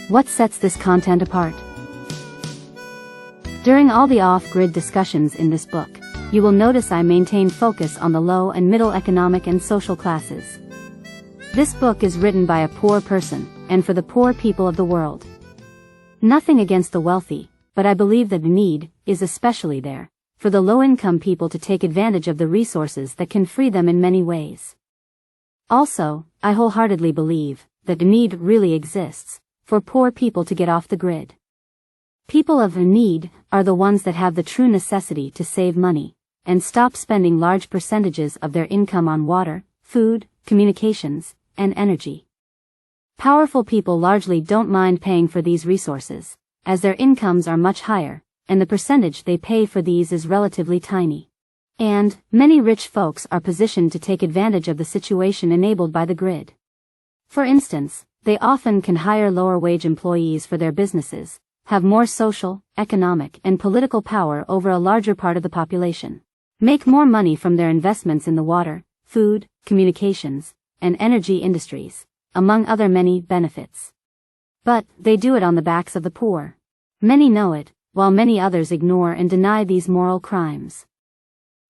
What sets this content apart? During all the off-grid discussions in this book, you will notice I maintain focus on the low and middle economic and social classes. This book is written by a poor person, and for the poor people of the world. Nothing against the wealthy, but I believe that the need is especially there for the low-income people to take advantage of the resources that can free them in many ways. Also, I wholeheartedly believe that the need really exists for poor people to get off the grid. People of need are the ones that have the true necessity to save money and stop spending large percentages of their income on water, food, communications, and energy. Powerful people largely don't mind paying for these resources, as their incomes are much higher, and the percentage they pay for these is relatively tiny. And many rich folks are positioned to take advantage of the situation enabled by the grid. For instance, they often can hire lower-wage employees for their businesses, have more social, economic, and political power over a larger part of the population, make more money from their investments in the water, food, communications, and energy industries, among other many benefits. But they do it on the backs of the poor. Many know it, while many others ignore and deny these moral crimes.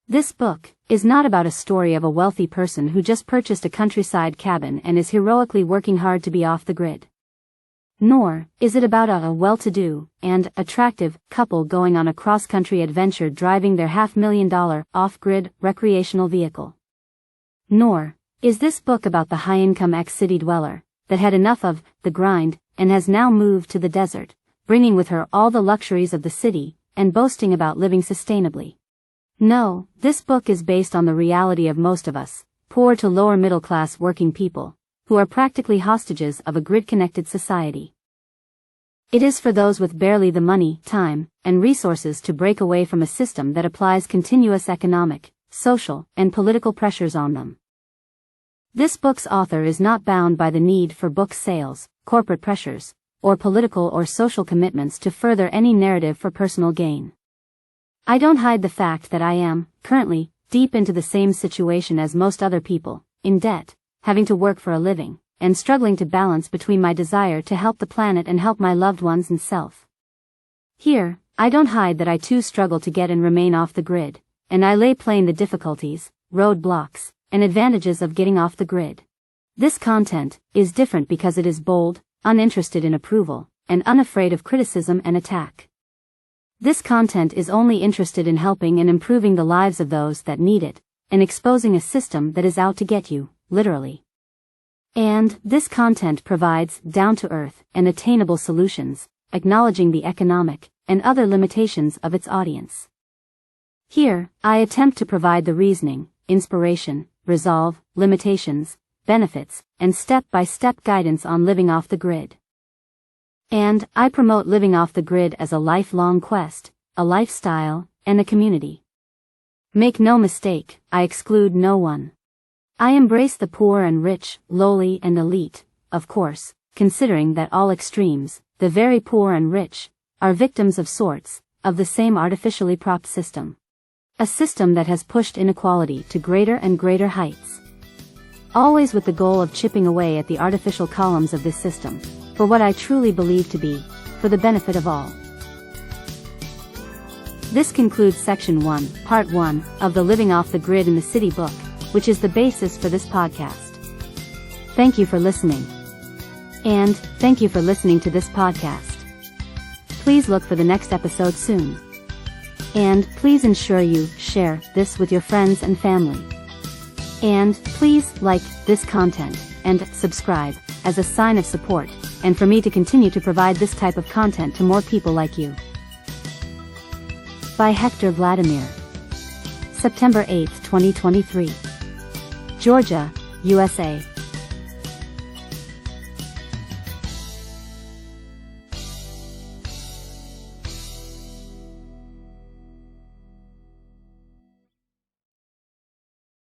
This book is not about a story of a wealthy person who just purchased a countryside cabin and is heroically working hard to be off the grid. Nor is it about a well-to-do and attractive couple going on a cross-country adventure driving their $500,000 off-grid recreational vehicle. Nor is this book about the high-income ex-city dweller that had enough of the grind and has now moved to the desert, bringing with her all the luxuries of the city and boasting about living sustainably. No, this book is based on the reality of most of us, poor to lower middle-class working people, who are practically hostages of a grid-connected society. It is for those with barely the money, time, and resources to break away from a system that applies continuous economic, social, and political pressures on them. This book's author is not bound by the need for book sales, corporate pressures, or political or social commitments to further any narrative for personal gain. I don't hide the fact that I am, currently, deep into the same situation as most other people, in debt, having to work for a living, and struggling to balance between my desire to help the planet and help my loved ones and self. Here, I don't hide that I too struggle to get and remain off the grid, and I lay plain the difficulties, roadblocks, and advantages of getting off the grid. This content is different because it is bold, uninterested in approval, and unafraid of criticism and attack. This content is only interested in helping and improving the lives of those that need it, and exposing a system that is out to get you, literally. And this content provides down-to-earth and attainable solutions, acknowledging the economic and other limitations of its audience. Here, I attempt to provide the reasoning, inspiration, resolve, limitations, benefits, and step-by-step guidance on living off the grid. And I promote living off the grid as a lifelong quest, a lifestyle, and a community. Make no mistake, I exclude no one. I embrace the poor and rich, lowly and elite, of course, considering that all extremes, the very poor and rich, are victims of sorts, of the same artificially propped system. A system that has pushed inequality to greater and greater heights. Always with the goal of chipping away at the artificial columns of this system, for what I truly believe to be, for the benefit of all. This concludes Section 1, Part 1, of the Living Off the Grid in the City book, which is the basis for this podcast. Thank you for listening. And, thank you for listening to this podcast. Please look for the next episode soon. And, please ensure you share this with your friends and family. And, please like this content, and subscribe, as a sign of support, and for me to continue to provide this type of content to more people like you. By Hector Vladimir. September 8, 2023. Georgia, USA.